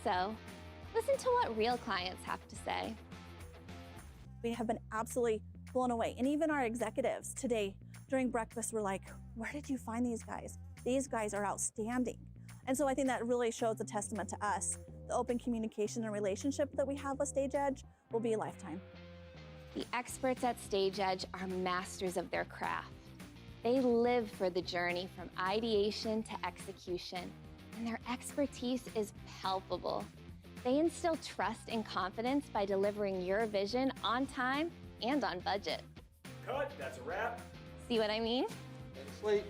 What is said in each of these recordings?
so. Listen to what real clients have to say. We have been absolutely blown away. And even our executives today during breakfast were like, where did you find these guys? These guys are outstanding. And so I think that really shows a testament to us. The open communication and relationship that we have with Stagedge will be a lifetime. The experts at Stagedge are masters of their craft. They live for the journey from ideation to execution, and their expertise is palpable. They instill trust and confidence by delivering your vision on time and on budget. Cut, that's a wrap. See what I mean? And sleep.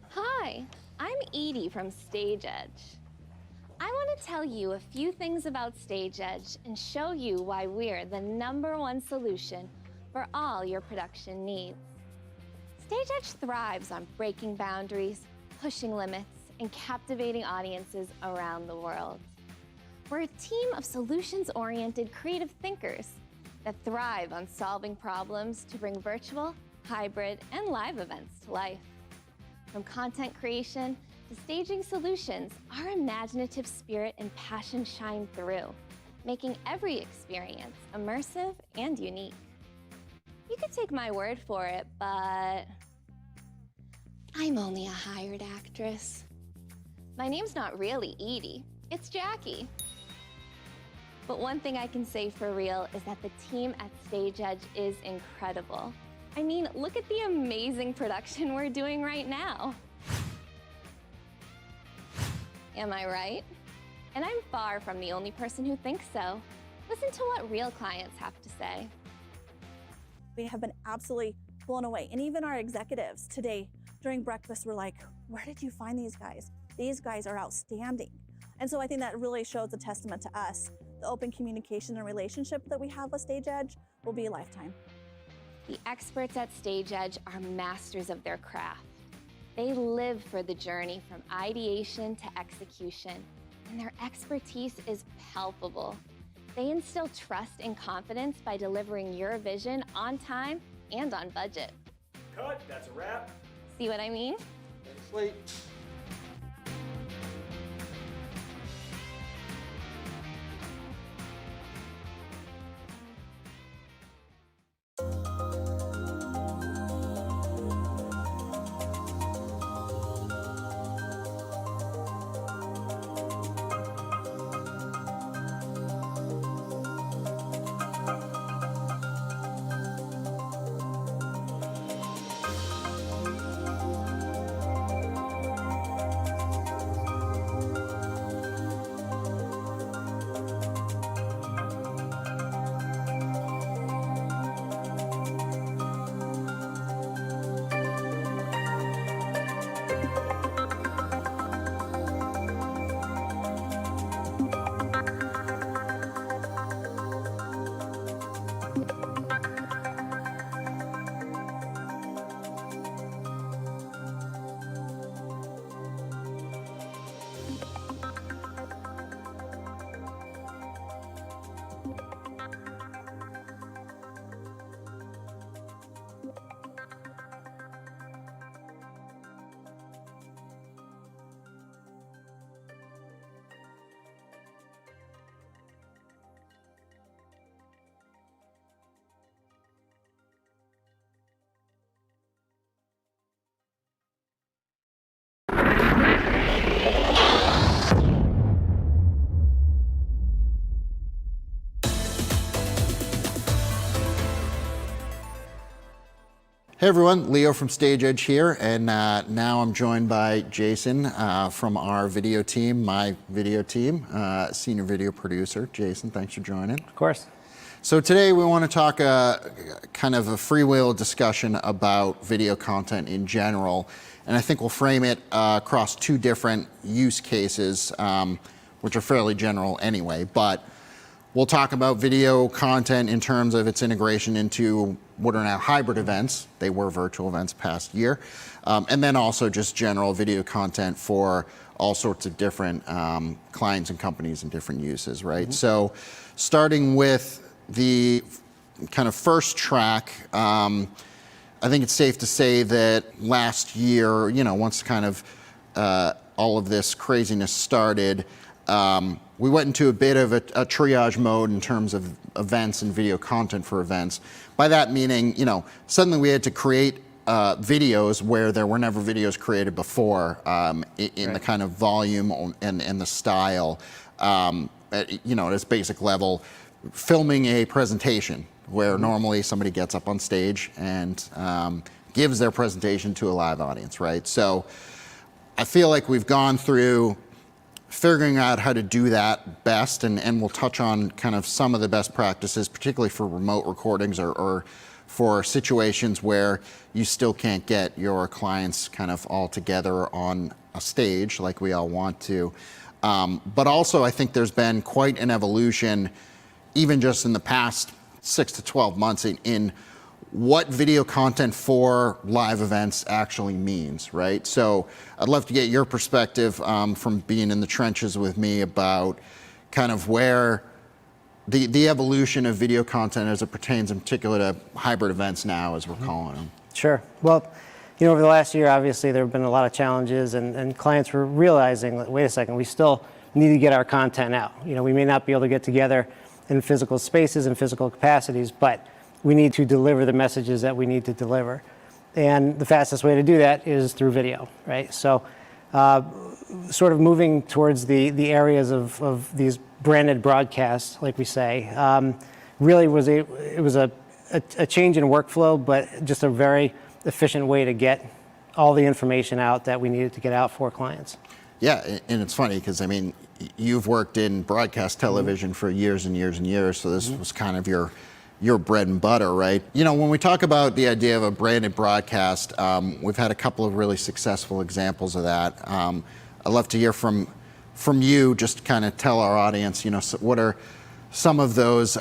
Hi, I'm Edie from Stagedge. I want to tell you a few things about Stagedge and show you why we're the #1 solution for all your production needs. Stagedge thrives on breaking boundaries, pushing limits, and captivating audiences around the world. We're a team of solutions-oriented creative thinkers that thrive on solving problems to bring virtual, hybrid, and live events to life. From content creation to staging solutions, our imaginative spirit and passion shine through, making every experience immersive and unique. You could take my word for it, but I'm only a hired actress. My name's not really Edie, it's Jackie. But one thing I can say for real is that the team at Stagedge is incredible. I mean, look at the amazing production we're doing right now. Am I right? And I'm far from the only person who thinks so. Listen to what real clients have to say. We have been absolutely blown away. And even our executives today during breakfast were like, where did you find these guys? These guys are outstanding. And so I think that really shows a testament to us. The open communication and relationship that we have with Stagedge will be a lifetime. The experts at Stagedge are masters of their craft. They live for the journey from ideation to execution, and their expertise is palpable. They instill trust and confidence by delivering your vision on time and on budget. Cut, that's a wrap. See what I mean? Blank slate. Hey everyone, Leo from Stagedge here, and now I'm joined by Jason from our video team, my video team, senior video producer. Jason, thanks for joining. Of course. So today we want to talk kind of a freewheel discussion about video content in general, and I think we'll frame it across two different use cases, which are fairly general anyway, but we'll talk about video content in terms of its integration into what are now hybrid events. They were virtual events past year. And then also just general video content for all sorts of different clients and companies and different uses, right? Mm-hmm. So starting with the kind of first track, I think it's safe to say that last year, you know, once kind of all of this craziness started, we went into a bit of a triage mode in terms of events and video content for events. By that meaning, you know, suddenly we had to create videos where there were never videos created before in the kind of volume and the style. You know, at its basic level, filming a presentation where normally somebody gets up on stage and gives their presentation to a live audience, right? So I feel like we've gone through figuring out how to do that best, and we'll touch on kind of some of the best practices, particularly for remote recordings or for situations where you still can't get your clients kind of all together on a stage like we all want to. But also I think there's been quite an evolution, even just in the past 6 to 12 months in what video content for live events actually means, right? So I'd love to get your perspective from being in the trenches with me about kind of where the evolution of video content as it pertains in particular to hybrid events now, as we're calling them. Sure. Well, you know, over the last year, obviously there have been a lot of challenges, and clients were realizing that, wait a second, we still need to get our content out. You know, we may not be able to get together in physical spaces and physical capacities, but we need to deliver the messages that we need to deliver. And the fastest way to do that is through video, right? So sort of moving towards the areas of these branded broadcasts, like we say, really it was a change in workflow, but just a very efficient way to get all the information out that we needed to get out for clients. Yeah, and it's funny because, I mean, you've worked in broadcast television for years and years and years, so this was kind of your bread and butter, right? You know, when we talk about the idea of a branded broadcast, we've had a couple of really successful examples of that. I'd love to hear from you, just kind of tell our audience, you know, what are some of those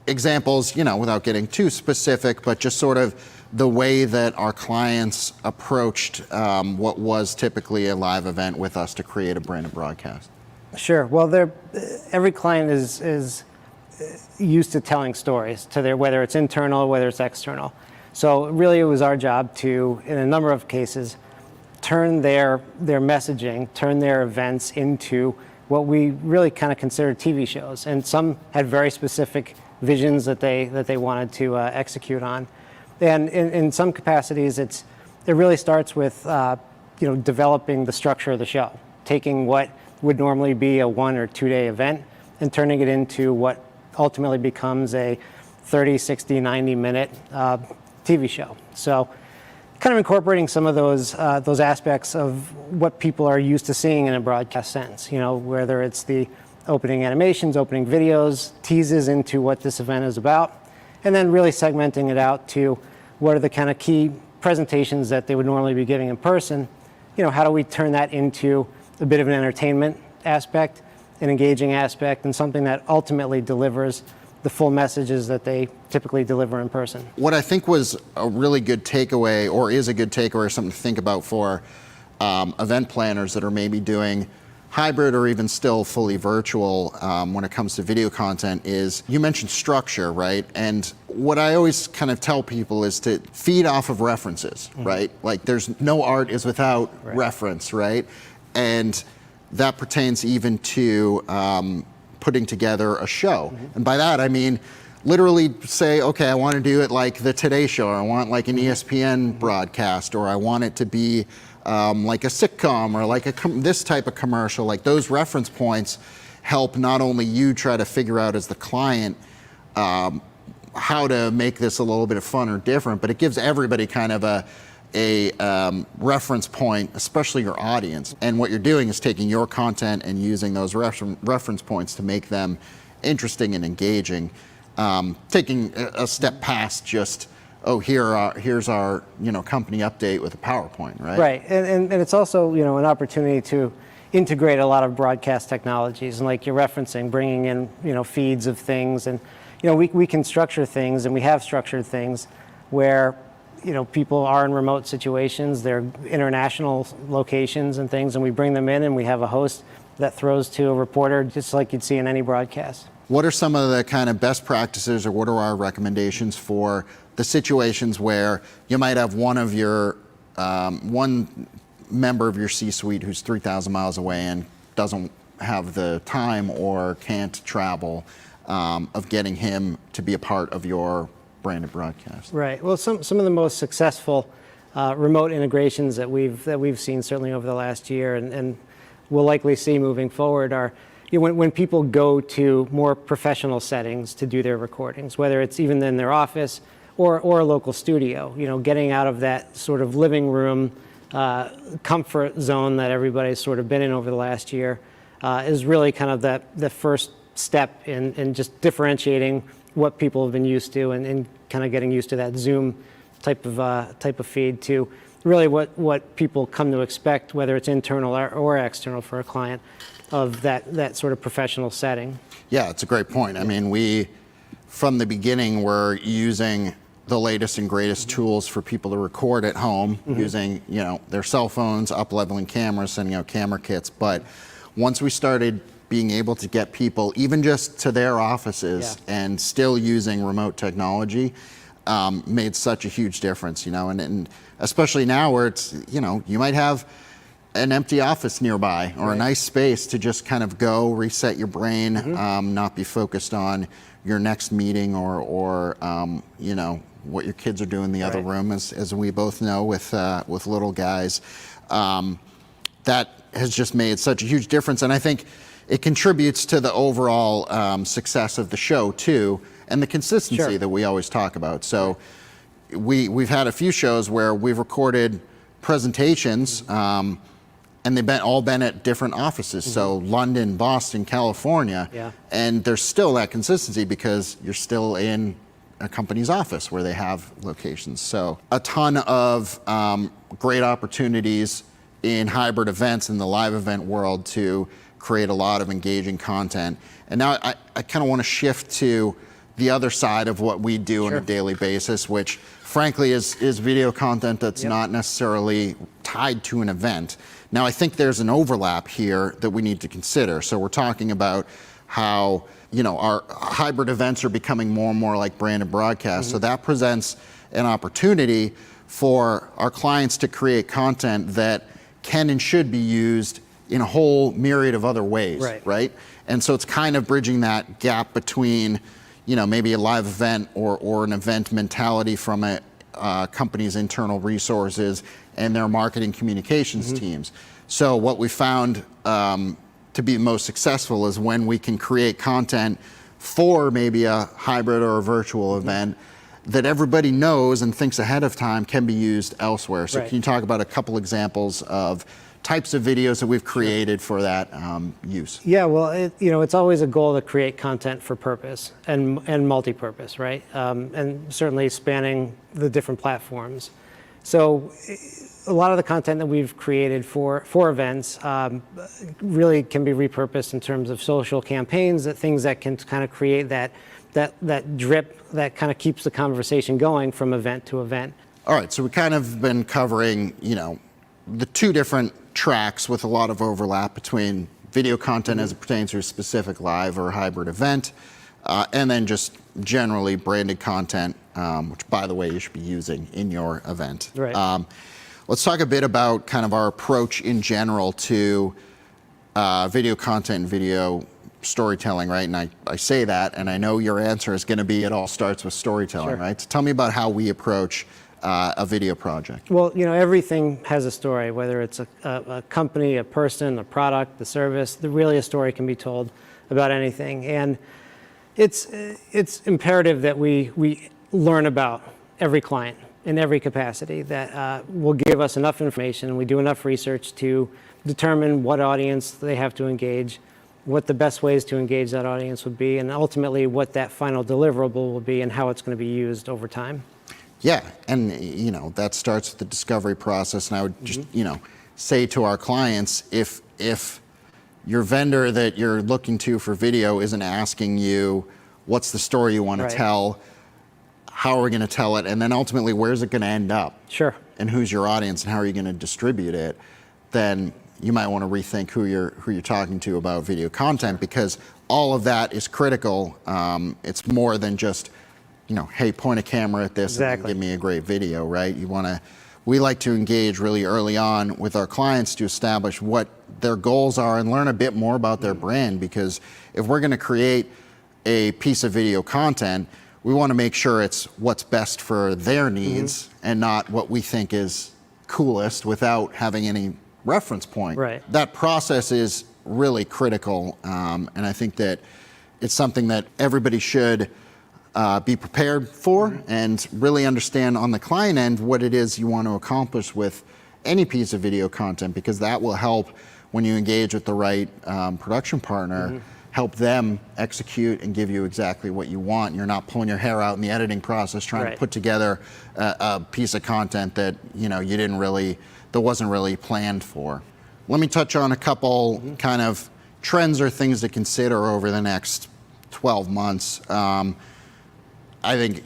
examples, without getting too specific, but just sort of the way that our clients approached what was typically a live event with us to create a branded broadcast? Sure. Well, every client is used to telling stories to whether it's internal, whether it's external. So really, it was our job to, in a number of cases, turn their messaging, turn their events into what we really kind of consider TV shows. And some had very specific visions that they wanted to execute on. And in some capacities, it really starts with developing the structure of the show, taking what would normally be a 1 or 2 day event and turning it into what ultimately becomes a 30, 60, 90 minute TV show. So kind of incorporating some of those aspects of what people are used to seeing in a broadcast sense, whether it's the opening animations, opening videos, teases into what this event is about, and then really segmenting it out to what are the kind of key presentations that they would normally be giving in person. How do we turn that into a bit of an entertainment aspect, an engaging aspect, and something that ultimately delivers the full messages that they typically deliver in person. What I think was a really good takeaway, or is a good takeaway, or something to think about for event planners that are maybe doing hybrid or even still fully virtual when it comes to video content, is you mentioned structure, right? And what I always kind of tell people is to feed off of references, right? Like there's no art is without reference, right? And that pertains even to putting together a show. And by that, I mean, literally say, okay, I want to do it like the Today Show, or I want like an ESPN broadcast, or I want it to be like a sitcom, or like this type of commercial. Like those reference points help not only you try to figure out as the client how to make this a little bit of fun or different, but it gives everybody kind of a reference point, especially your audience. And what you're doing is taking your content and using those reference points to make them interesting and engaging. Taking a step past just, oh, here's our company update with a PowerPoint, right? Right, and it's also an opportunity to integrate a lot of broadcast technologies, and like you're referencing, bringing in feeds of things, and we can structure things, and we have structured things where people are in remote situations, they're international locations and things, and we bring them in and we have a host that throws to a reporter just like you'd see in any broadcast. What are some of the kind of best practices, or what are our recommendations for the situations where you might have one member of your C-suite who's 3,000 miles away and doesn't have the time or can't travel, of getting him to be a part of your branded broadcast? Right. Well, some of the most successful remote integrations that we've seen certainly over the last year, and we'll likely see moving forward, are when people go to more professional settings to do their recordings, whether it's even in their office or a local studio. Getting out of that sort of living room comfort zone that everybody's sort of been in over the last year is really kind of the first step in just differentiating what people have been used to, and kind of getting used to that Zoom type of feed to really what people come to expect, whether it's internal or external for a client, of that sort of professional setting. Yeah, it's a great point. I mean, we, from the beginning, were using the latest and greatest tools for people to record at home, using their cell phones, up-leveling cameras, sending out camera kits. But once we started being able to get people even just to their offices and still using remote technology, made such a huge difference, and especially now where it's, you might have an empty office nearby or a nice space to just kind of go reset your brain, not be focused on your next meeting or what your kids are doing in the other room, as we both know with little guys. That has just made such a huge difference, and I think it contributes to the overall success of the show too, and the consistency that we always talk about. So we've had a few shows where we've recorded presentations, and they've all been at different offices. So London, Boston, California, and there's still that consistency because you're still in a company's office where they have locations. So a ton of great opportunities in hybrid events in the live event world to create a lot of engaging content. And now I kind of want to shift to the other side of what we do on a daily basis, which frankly is video content that's not necessarily tied to an event. Now, I think there's an overlap here that we need to consider. So we're talking about how, you know, our hybrid events are becoming more and more like branded broadcasts. So that presents an opportunity for our clients to create content that can and should be used in a whole myriad of other ways, right? And so it's kind of bridging that gap between, you know, maybe a live event or an event mentality from a company's internal resources and their marketing communications teams. So what we found to be most successful is when we can create content for maybe a hybrid or a virtual event that everybody knows and thinks ahead of time can be used elsewhere. So can you talk about a couple examples of types of videos that we've created for that use? Yeah, well, you know, it's always a goal to create content for purpose and multi-purpose, right? And certainly spanning the different platforms. So a lot of the content that we've created for events really can be repurposed in terms of social campaigns, things that can kind of create that drip that kind of keeps the conversation going from event to event. All right, so we kind of been covering, you know, the two different tracks with a lot of overlap between video content as it pertains to a specific live or hybrid event, and then just generally branded content, which, by the way, you should be using in your event. Let's talk a bit about kind of our approach in general to video content and video storytelling, right? And I say that, and I know your answer is going to be it all starts with storytelling, right? So tell me about how we approach a video project. Well, you know, everything has a story, whether it's a company, a person, a product, the service. Really, a story can be told about anything, and it's imperative that we learn about every client in every capacity, that will give us enough information, and we do enough research to determine what audience they have to engage, what the best ways to engage that audience would be, and ultimately what that final deliverable will be and how it's going to be used over time. Yeah, and you know, that starts with the discovery process, and I would just, you know, say to our clients, if your vendor that you're looking to for video isn't asking you what's the story you want to tell, how are we going to tell it, and then ultimately where's it going to end up? And who's your audience and how are you going to distribute it? Then you might want to rethink who you're talking to about video content, because all of that is critical. It's more than just, you know, hey, point a camera at this and give me a great video, right? We like to engage really early on with our clients to establish what their goals are and learn a bit more about their brand, because if we're going to create a piece of video content, we want to make sure it's what's best for their needs and not what we think is coolest without having any reference point. That process is really critical, and I think that it's something that everybody should be prepared for and really understand on the client end what it is you want to accomplish with any piece of video content, because that will help when you engage with the right production partner, help them execute and give you exactly what you want. You're not pulling your hair out in the editing process trying to put together a piece of content that, you know, that wasn't really planned for. Let me touch on a couple kind of trends or things to consider over the next 12 months. I think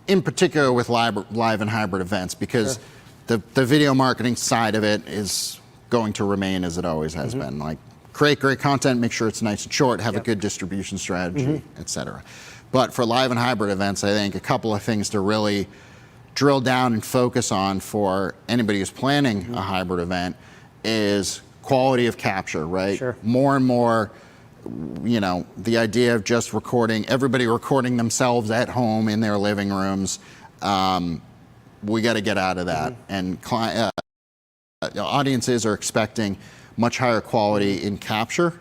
in particular with live and hybrid events, because the video marketing side of it is going to remain as it always has been. Like, create great content, make sure it's nice and short, have a good distribution strategy, etc. But for live and hybrid events, I think a couple of things to really drill down and focus on for anybody who's planning a hybrid event is quality of capture, right? More and more, you know, the idea of just everybody recording themselves at home in their living rooms, we got to get out of that. And audiences are expecting much higher quality in capture,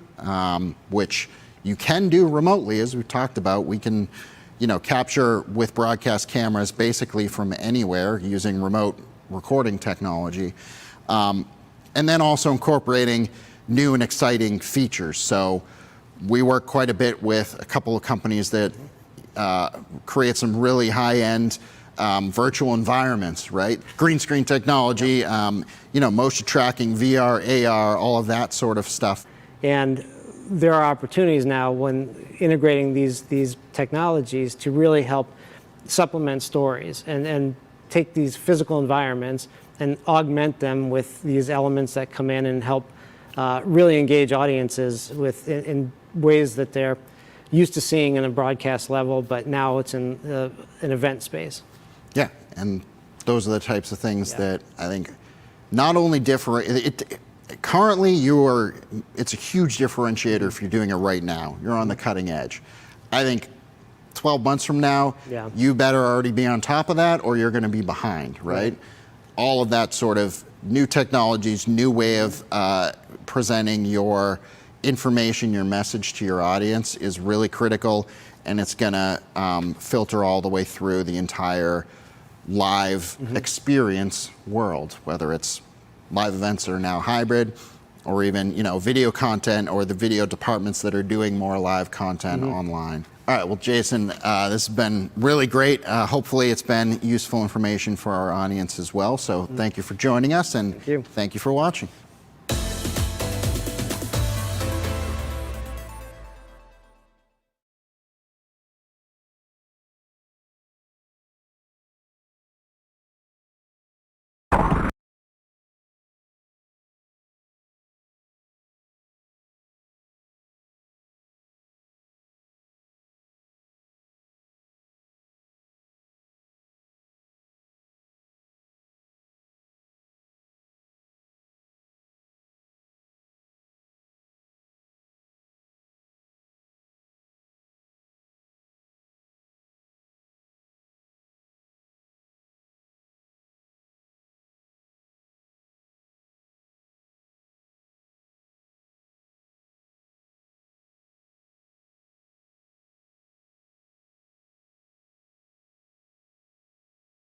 which you can do remotely, as we've talked about. We can, you know, capture with broadcast cameras basically from anywhere using remote recording technology. And then also incorporating new and exciting features. So we work quite a bit with a couple of companies that create some really high-end virtual environments, right? Green screen technology, you know, motion tracking, VR, AR, all of that sort of stuff. And there are opportunities now when integrating these technologies to really help supplement stories and take these physical environments and augment them with these elements that come in and help really engage audiences in ways that they're used to seeing in a broadcast level, but now it's in an event space. Yeah, and those are the types of things that I think not only currently it's a huge differentiator if you're doing it right now. You're on the cutting edge. I think 12 months from now, you better already be on top of that or you're going to be behind, right? All of that sort of new technologies, new way of presenting your information, your message to your audience is really critical, and it's going to filter all the way through the entire live experience world, whether it's live events that are now hybrid, or even video content, or the video departments that are doing more live content online. All right, well, Jason, this has been really great. Hopefully it's been useful information for our audience as well. So thank you for joining us, and thank you for watching.